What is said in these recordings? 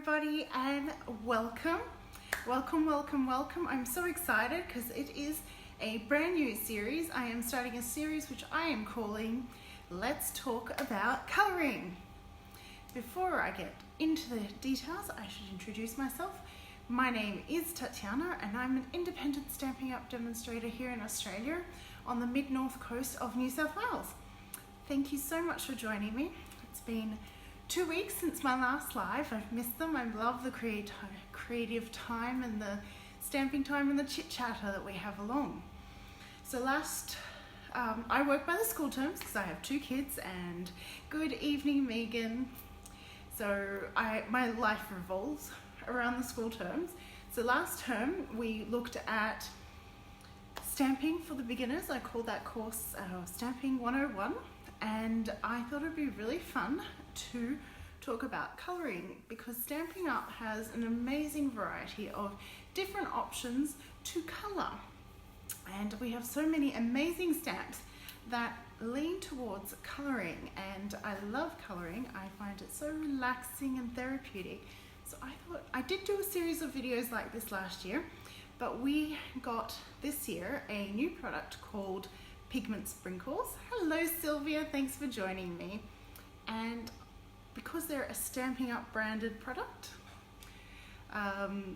everybody and welcome. Welcome. I'm so excited because it is a brand new series. I am starting a series which I am calling Let's Talk About Colouring. Before I get into the details, I should introduce myself. My name is Tatiana and I'm an independent Stampin' Up demonstrator here in Australia on the mid-north coast of New South Wales. Thank you so much for joining me. It's been 2 weeks since my last live. I've missed them. I love the creative time and the stamping time and the chit-chatter that we have along. So I work by the school terms because I have 2 kids, and good evening, Megan. So my life revolves around the school terms. So last term we looked at stamping for the beginners. I called that course Stamping 101, and I thought it'd be really fun to talk about colouring because Stampin' Up has an amazing variety of different options to colour, and we have so many amazing stamps that lean towards colouring, and I love colouring. I find it so relaxing and therapeutic. So I thought I did do a series of videos like this last year, but we got this year a new product called Pigment Sprinkles. Hello Sylvia, thanks for joining me. And because they're a Stampin' Up branded product, I've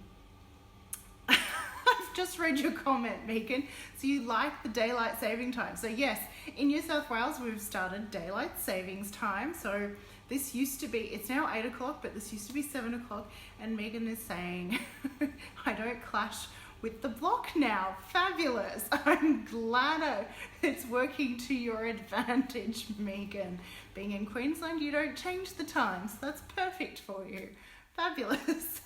just read your comment, Megan. So you like the daylight saving time. So yes, in New South Wales we've started daylight savings time. So this used to be, it's now 8 o'clock, but this used to be 7 o'clock. And Megan is saying, I don't clash with the block now. Fabulous. I'm glad it's working to your advantage, Megan. Being in Queensland, you don't change the times. That's perfect for you. Fabulous.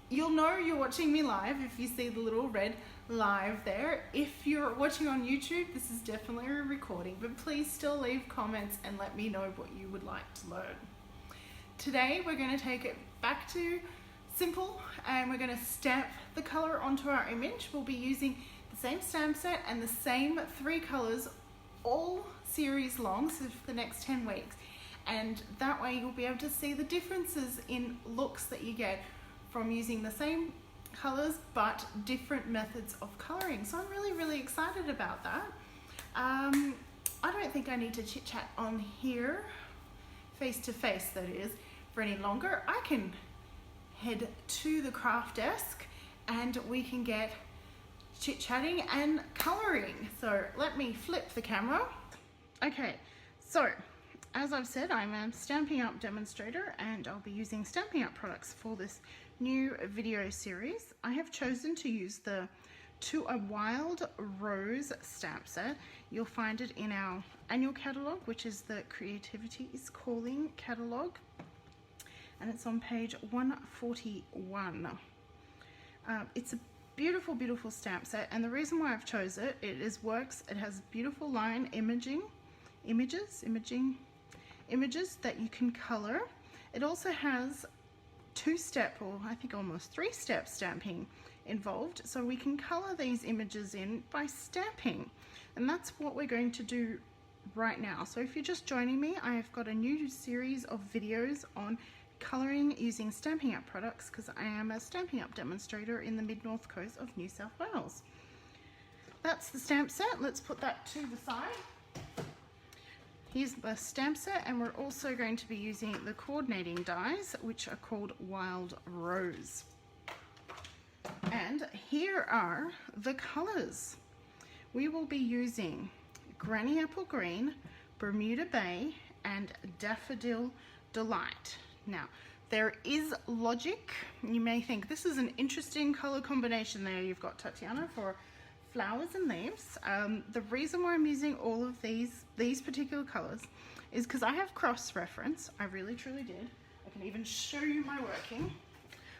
You'll know you're watching me live if you see the little red live there. If you're watching on YouTube, this is definitely a recording, but please still leave comments and let me know what you would like to learn. Today, we're going to take it back to simple, and we're going to stamp the colour onto our image. We'll be using the same stamp set and the same 3 colours all series long, so for the next 10 weeks. And that way you'll be able to see the differences in looks that you get from using the same colours but different methods of colouring. So I'm really excited about that. I don't think I need to chit chat on here, face to face that is, for any longer. I can head to the craft desk and we can get chit-chatting and colouring. So let me flip the camera. Okay, so as I've said, I'm a Stampin' Up demonstrator and I'll be using Stampin' Up products for this new video series. I have chosen to use the To a Wild Rose stamp set. You'll find it in our annual catalogue, which is the Creativity is Calling catalogue, and it's on page 141. It's a beautiful stamp set, and the reason why I've chose it, it has beautiful line images that you can color. It also has 2-step, or I think almost 3-step stamping involved, so we can color these images in by stamping, and that's what we're going to do right now. So if you're just joining me, I have got a new series of videos on colouring using Stampin' Up products because I am a Stampin' Up demonstrator in the mid-north coast of New South Wales. That's the stamp set. Let's put that to the side. Here's the stamp set, and we're also going to be using the coordinating dies, which are called Wild Rose. And here are the colours. We will be using Granny Apple Green, Bermuda Bay, and Daffodil Delight. Now, there is logic. You may think this is an interesting colour combination there. You've got Tatiana for flowers and leaves. The reason why I'm using all of these particular colours is because I have cross-reference. I really truly did. I can even show you my working.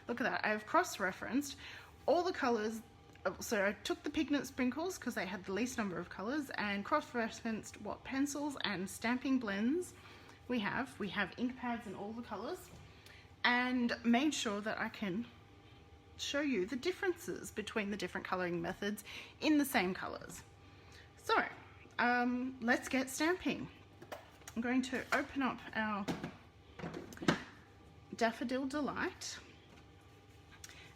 Look at that. I have cross-referenced all the colours. So I took the Pigment Sprinkles because they had the least number of colours, and cross-referenced what pencils and stamping blends we have ink pads in all the colours, and made sure that I can show you the differences between the different colouring methods in the same colours. So let's get stamping. I'm going to open up our Daffodil Delight,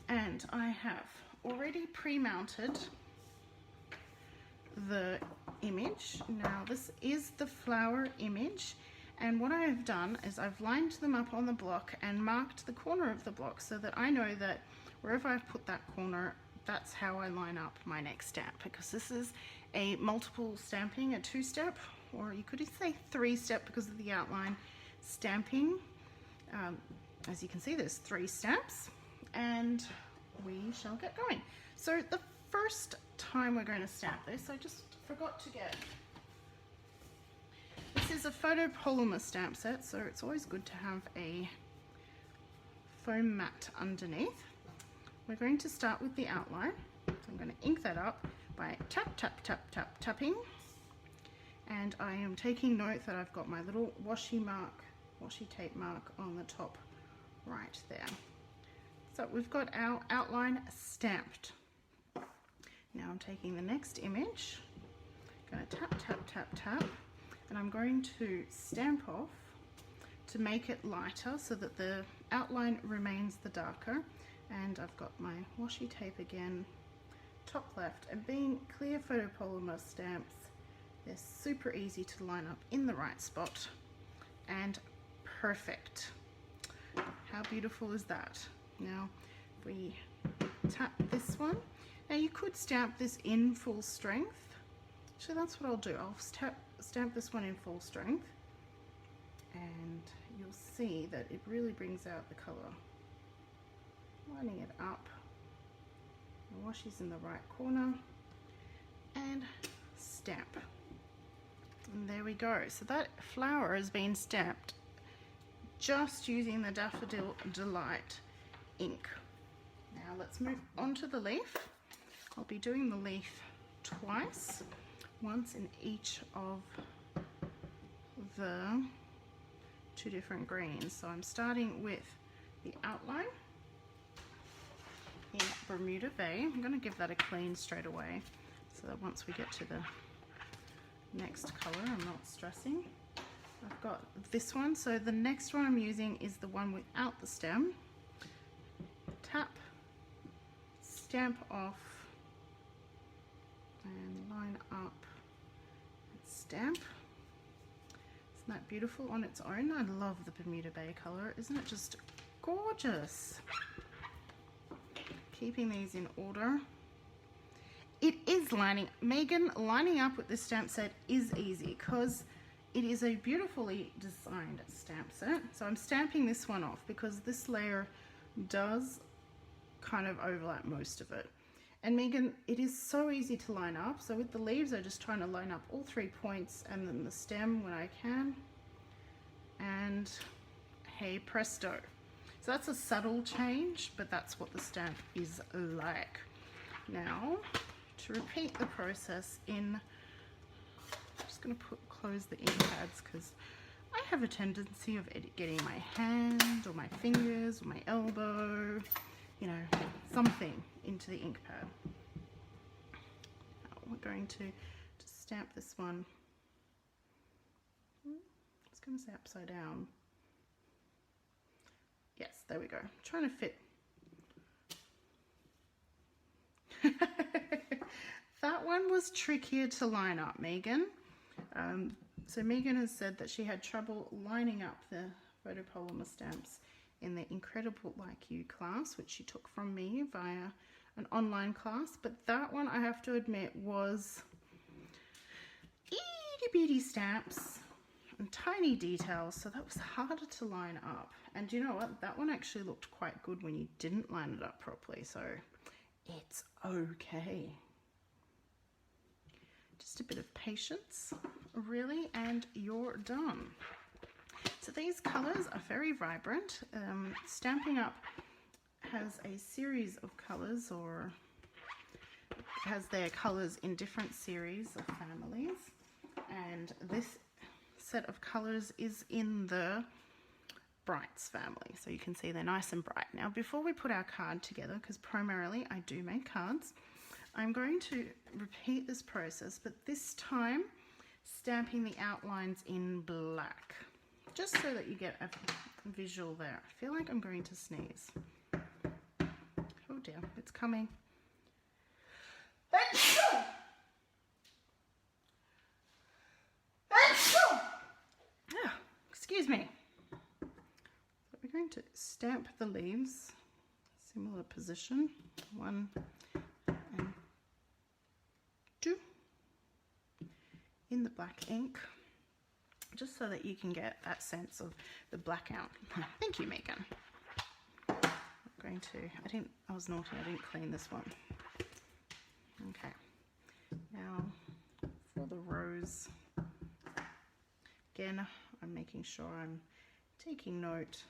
and I have already pre-mounted the image. Now this is the flower image, and what I have done is I've lined them up on the block and marked the corner of the block so that I know that wherever I've put that corner, that's how I line up my next stamp, because this is a multiple stamping, a 2-step, or you could say 3-step because of the outline stamping. As you can see, there's 3 stamps, and we shall get going. So the first time we're going to stamp this, I just forgot to get, this is a photopolymer stamp set, so it's always good to have a foam mat underneath. We're going to start with the outline. So I'm going to ink that up by tap, tap, tap, tap, tapping. And I am taking note that I've got my little washi tape mark on the top right there. So we've got our outline stamped. Now I'm taking the next image, going to tap, tap, tap, tap, and I'm going to stamp off to make it lighter so that the outline remains the darker. And I've got my washi tape again, top left, and being clear photopolymer stamps, they're super easy to line up in the right spot, and perfect. How beautiful is that? Now, if we tap this one, now you could stamp this in full strength. So that's what I'll do. I'll stamp this one in full strength, and you'll see that it really brings out the color. Lining it up, the washi's in the right corner, and stamp. And there we go. So that flower has been stamped just using the Daffodil Delight ink. Now let's move on to the leaf. I'll be doing the leaf twice, once in each of the 2 different greens. So I'm starting with the outline in Bermuda Bay. I'm going to give that a clean straight away so that once we get to the next color I'm not stressing. I've got this one, so the next one I'm using is the one without the stem. Tap, stamp off, and line up and stamp. Isn't that beautiful on its own? I love the Bermuda Bay color. Isn't it just gorgeous? Keeping these in order. It is lining up with this stamp set is easy because it is a beautifully designed stamp set. So I'm stamping this one off because this layer does kind of overlap most of it. And Megan, it is so easy to line up. So with the leaves, I'm just trying to line up all 3 points and then the stem when I can. And hey presto. So that's a subtle change, but that's what the stamp is like. Now, to repeat the process I'm just going to close the ink pads because I have a tendency of getting my hand or my fingers or my elbow, you know, something into the ink pad. Now we're going to just stamp this one. I was going to say upside down. Yes, there we go. I'm trying to fit. That one was trickier to line up, Megan. So Megan has said that she had trouble lining up the photopolymer stamps in the Incredible Like You class, which she took from me via an online class. But that one, I have to admit, was itty bitty stamps and tiny details, so that was harder to line up. And you know what? That one actually looked quite good when you didn't line it up properly, so it's okay. Just a bit of patience, really, and you're done. So these colors are very vibrant. Stampin' Up has a series of colors, or has their colors in different series of families, and this set of colors is in the Brights family, so you can see they're nice and bright. Now before we put our card together, because primarily I do make cards, I'm going to repeat this process, but this time stamping the outlines in black. just so that you get a visual there. I feel like I'm going to sneeze. Oh dear, it's coming. Excuse me. So we're going to stamp the leaves, similar position, 1 and 2, in the black ink, just so that you can get that sense of the blackout. Thank you, Megan. I'm going to, I was naughty, I didn't clean this one. Okay, now for the rose, again, I'm making sure I'm taking note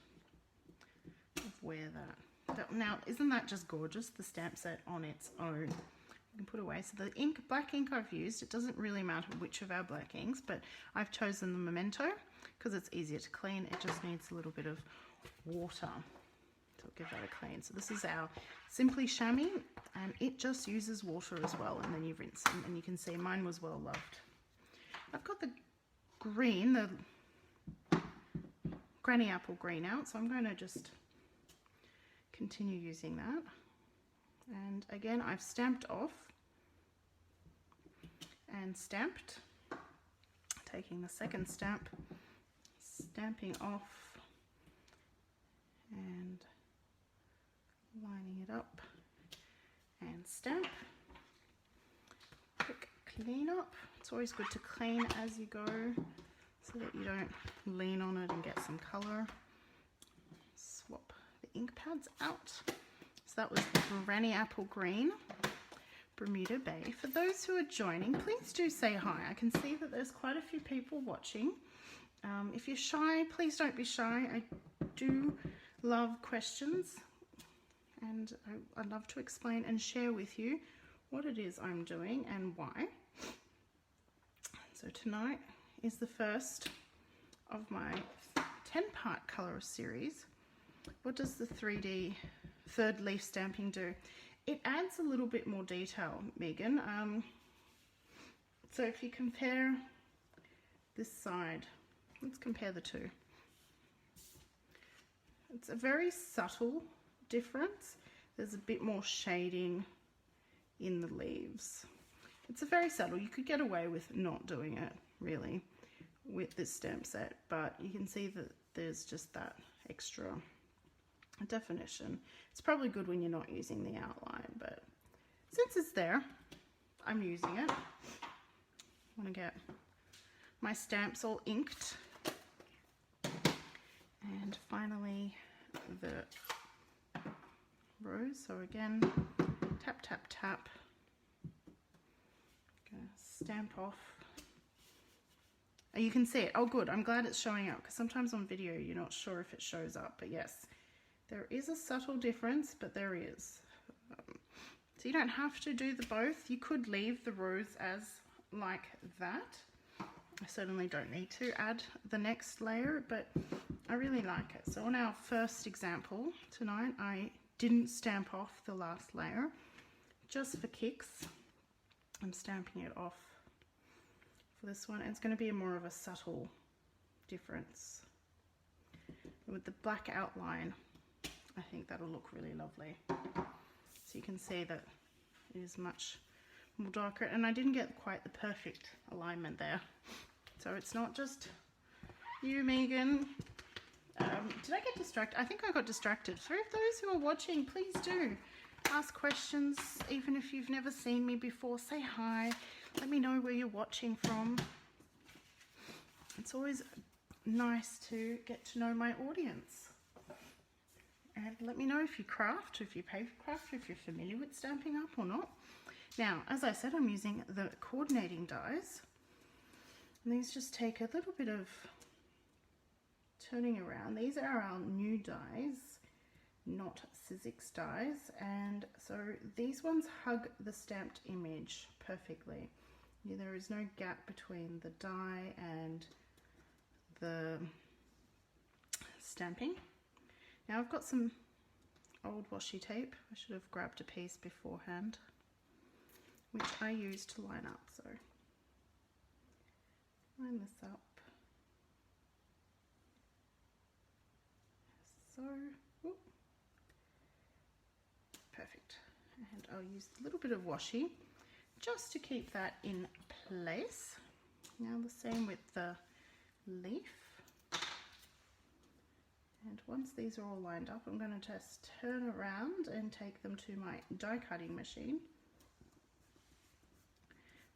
of where that, now isn't that just gorgeous, the stamp set on its own. You can put away. So the ink, black ink I've used, it doesn't really matter which of our black inks, but I've chosen the Memento because it's easier to clean. It just needs a little bit of water to give that a clean. So this is our Simply Chamois, and it just uses water as well, and then you rinse them, and you can see mine was well loved. I've got the green, the Granny Apple green out, so I'm going to just continue using that. And again, I've stamped off and stamped, taking the second stamp, stamping off and lining it up and stamp. Quick clean up. It's always good to clean as you go so that you don't lean on it and get some color. Swap the ink pads out. So that was Granny Apple Green, Bermuda Bay. For those who are joining, please do say hi. I can see that there's quite a few people watching. If you're shy, please don't be shy. I do love questions, and I'd love to explain and share with you what it is I'm doing and why. So tonight is the first of my 10-part colour series. What does the 3D third leaf stamping do? It adds a little bit more detail, Megan. So if you compare this side, let's compare the two. It's a very subtle difference. There's a bit more shading in the leaves. It's a very subtle. You could get away with not doing it, really, with this stamp set, but you can see that there's just that extra definition. It's probably good when you're not using the outline, but since it's there, I'm using it. I want to get my stamps all inked. And finally, the rose. So again, tap, tap, tap. Gonna stamp off. You can see it. Oh, good. I'm glad it's showing up, because sometimes on video you're not sure if it shows up. But yes, there is a subtle difference, but there is. So you don't have to do the both. You could leave the rose as like that. I certainly don't need to add the next layer, but I really like it. So on our first example tonight, I didn't stamp off the last layer, just for kicks. I'm stamping it off for this one, and it's going to be more of a subtle difference. With the black outline, I think that'll look really lovely. So you can see that it is much more darker, and I didn't get quite the perfect alignment there. So it's not just you, Megan. Did I get distracted? I think I got distracted. For those who are watching, please do ask questions. Even if you've never seen me before, say hi. Let me know where you're watching from. It's always nice to get to know my audience. And let me know if you craft, if you paper craft, if you're familiar with Stampin' Up or not. Now, as I said, I'm using the coordinating dies. And these just take a little bit of turning around. These are our new dies, not Sizzix dies. And so these ones hug the stamped image perfectly. Yeah, there is no gap between the die and the stamping. Now I've got some old washi tape. I should have grabbed a piece beforehand, which I use to line up. So line this up so. Ooh. Perfect. And I'll use a little bit of washi just to keep that in place. Now the same with the leaf. And once these are all lined up, I'm going to just turn around and take them to my die cutting machine.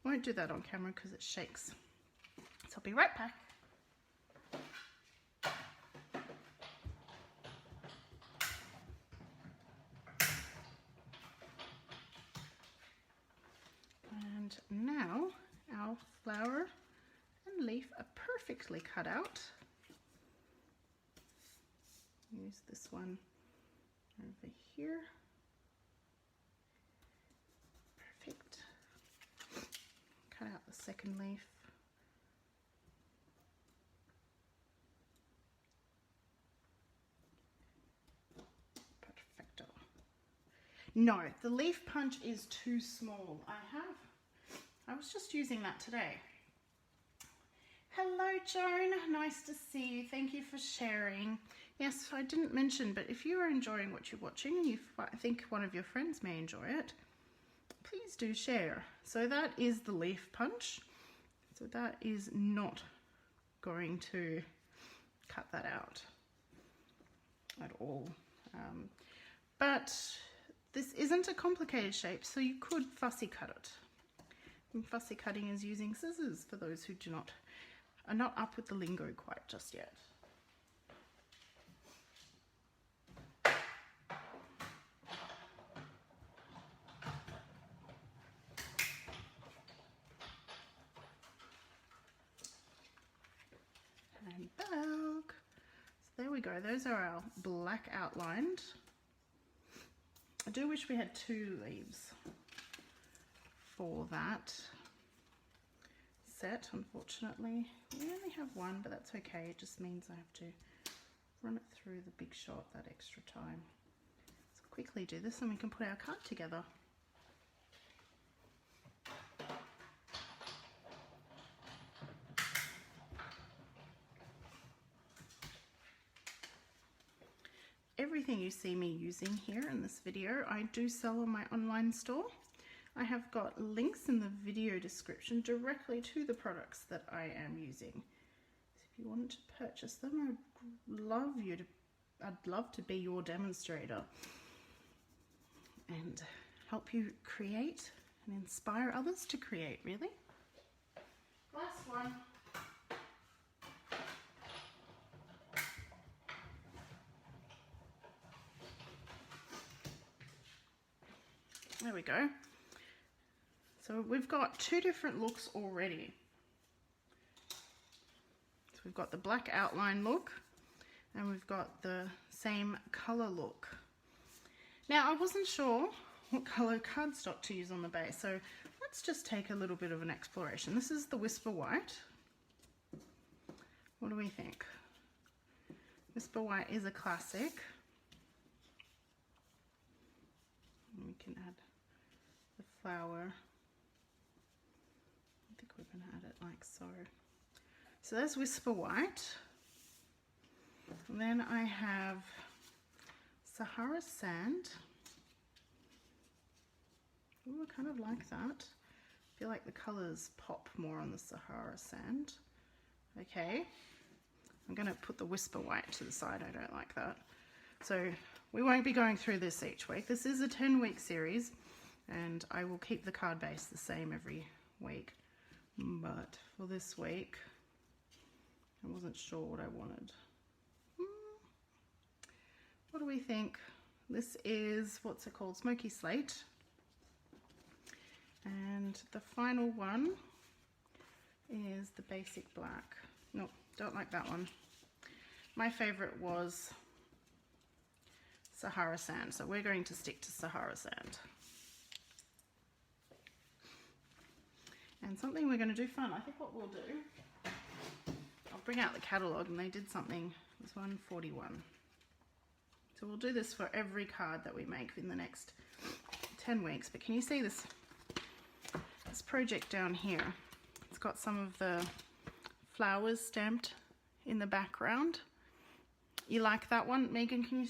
Won't do that on camera because it shakes. So I'll be right back. And now our flower and leaf are perfectly cut out. Use this one over here. Perfect. Cut out the second leaf. Perfecto. No, the leaf punch is too small. I was just using that today. Hello Joan, nice to see you. Thank you for sharing. Yes, I didn't mention, but if you are enjoying what you're watching and you think one of your friends may enjoy it, please do share. So that is the leaf punch. So that is not going to cut that out at all. But this isn't a complicated shape, so you could fussy cut it. And fussy cutting is using scissors for those who are not up with the lingo quite just yet. And back. So there we go. Those are our black outlined. I do wish we had 2 leaves for that set. Unfortunately, we only have 1, but that's okay. It just means I have to run it through the big shot that extra time. So quickly do this and we can put our card together. Everything you see me using here in this video, I do sell on my online store. I have got links in the video description directly to the products that I am using. So if you want to purchase them, I'd love to be your demonstrator and help you create and inspire others to create, really. Last one. There we go. So we've got 2 different looks already. So we've got the black outline look and we've got the same color look. Now I wasn't sure what color cardstock to use on the base, so let's just take a little bit of an exploration. This is the Whisper White. What do we think? Whisper White is a classic. And we can add the flower. I think we're going to add it like so. So there's Whisper White. And then I have Sahara Sand. Ooh, I kind of like that. I feel like the colours pop more on the Sahara Sand. Okay, I'm going to put the Whisper White to the side. I don't like that. So we won't be going through this each week. This is a 10-week series and I will keep the card base the same every week. But for this week, I wasn't sure what I wanted. What do we think? This is, what's it called? Smoky Slate. And the final one is the basic black. No, don't like that one. My favorite was Sahara Sand, so we're going to stick to Sahara Sand. And something we're going to do fun. I think what we'll do, I'll bring out the catalogue, and they did something. It was 141. So we'll do this for every card that we make in the next 10 weeks. But can you see this project down here? It's got some of the flowers stamped in the background. you like that one. Megan, can you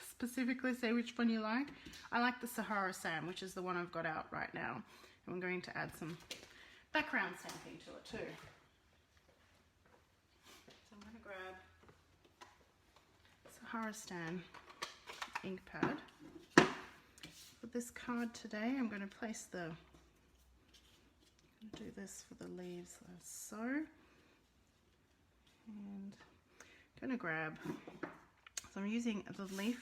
specifically say which one you like? I like the Sahara Sand, which is the one I've got out right now. And I'm going to add some background stamping to it too. So I'm going to grab Sahara Sand ink pad. For this card today, I'm going to place do this for the leaves like so. And I'm going to grab, so I'm using the leaf.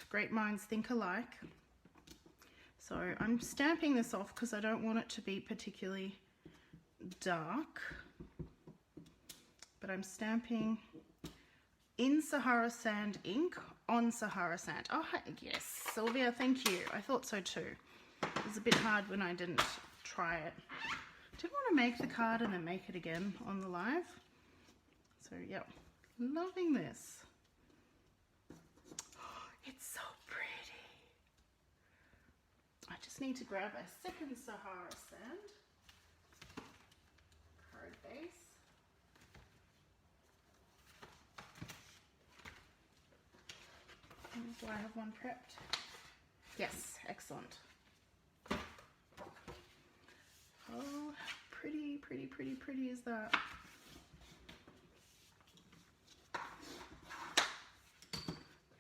Great minds think alike. So I'm stamping this off because I don't want it to be particularly dark. But I'm stamping in Sahara Sand ink on Sahara Sand. Oh, yes, Sylvia, thank you. I thought so too. It was a bit hard when I didn't try it. Didn't want to make the card and then make it again on the live. So, yeah, loving this. Oh, it's so pretty. I just need to grab a second Sahara Sand card base. Do I have one prepped? Yes, excellent. Oh, pretty, pretty, pretty, pretty is that?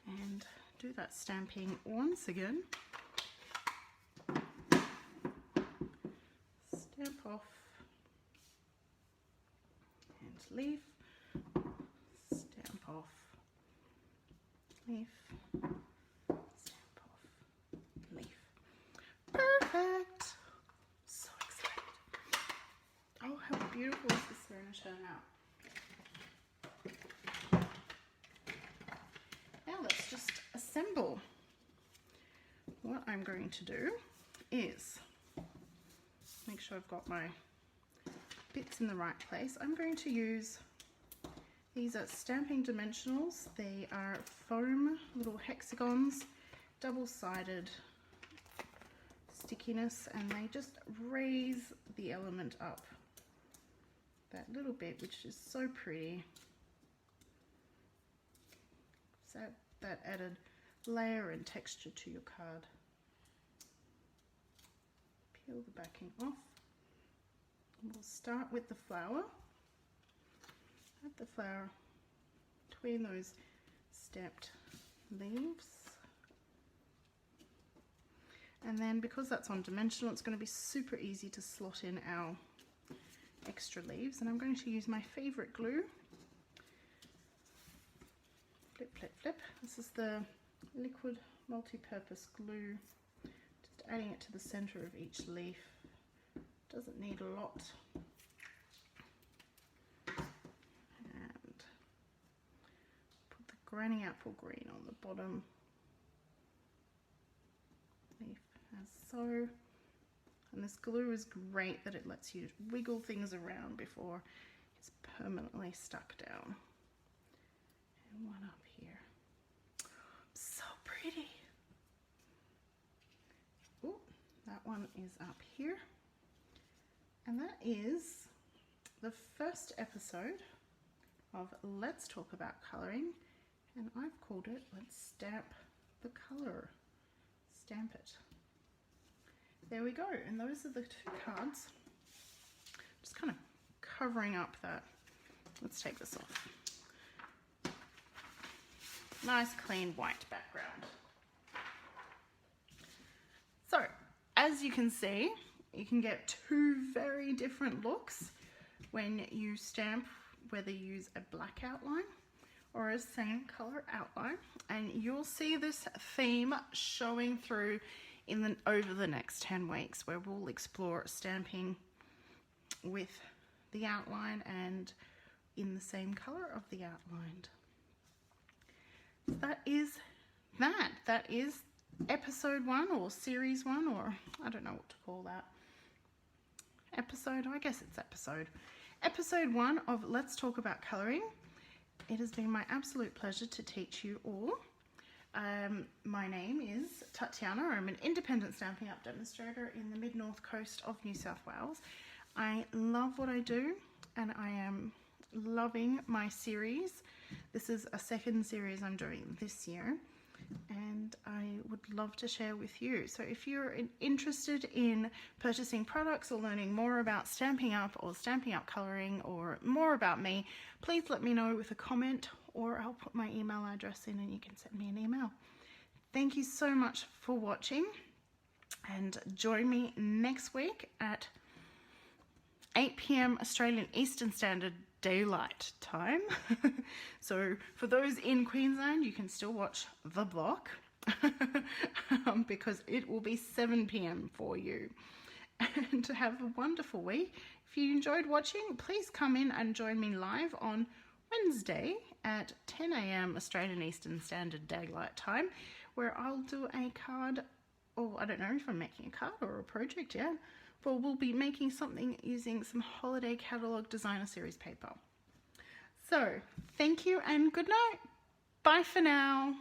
And do that stamping once again. Stamp off and leaf. Stamp off. Leaf, stamp off, leaf. Perfect! So excited. Oh, how beautiful is this going to turn out? Now let's just assemble. What I'm going to do is make sure I've got my bits in the right place. I'm going to use these are Stamping Dimensionals. They are foam little hexagons, double-sided stickiness, and they just raise the element up that little bit, which is so pretty. So that added layer and texture to your card. Peel the backing off. We'll start with the flower. Add the flower between those stamped leaves. And then because that's on dimensional, it's going to be super easy to slot in our extra leaves. And I'm going to use my favorite glue. Flip, flip, flip. This is the liquid multi-purpose glue. Just adding it to the center of each leaf. Doesn't need a lot. Granny apple green on the bottom leaf as so, and this glue is great that it lets you wiggle things around before it's permanently stuck down. And one up here. So pretty. Oh, that one is up here, and that is the first episode of Let's Talk About Colouring. And I've called it, Let's Stamp the Colour. Stamp it. There we go. And those are the two cards. Just kind of covering up that. Let's take this off. Nice, clean, white background. So, as you can see, you can get two very different looks when you stamp, whether you use a black outline or a same color outline, and you'll see this theme showing through over the next 10 weeks, where we'll explore stamping with the outline and in the same color of the outlined. So that is episode 1 or series 1, or I don't know what to call that. Episode 1 of Let's Talk About Colouring. It has been my absolute pleasure to teach you all. My name is Tatiana. I'm an independent Stampin' Up demonstrator in the mid-north coast of New South Wales. I love what I do, and I am loving my series. This is a second series I'm doing this year, and I would love to share with you. So if you're interested in purchasing products or learning more about Stampin' Up or Stampin' Up colouring or more about me, please let me know with a comment, or I'll put my email address in and you can send me an email. Thank you so much for watching, and join me next week at 8 p.m. Australian Eastern Standard Daylight Time. So for those in Queensland, you can still watch The Block because it will be 7 p.m. for you. And to have a wonderful week. If you enjoyed watching, please come in and join me live on Wednesday at 10 a.m. Australian Eastern Standard Daylight Time, where I'll do a card, or I don't know if I'm making a card or a project yet, but we'll be making something using some holiday catalogue designer series paper. So thank you and good night. Bye for now.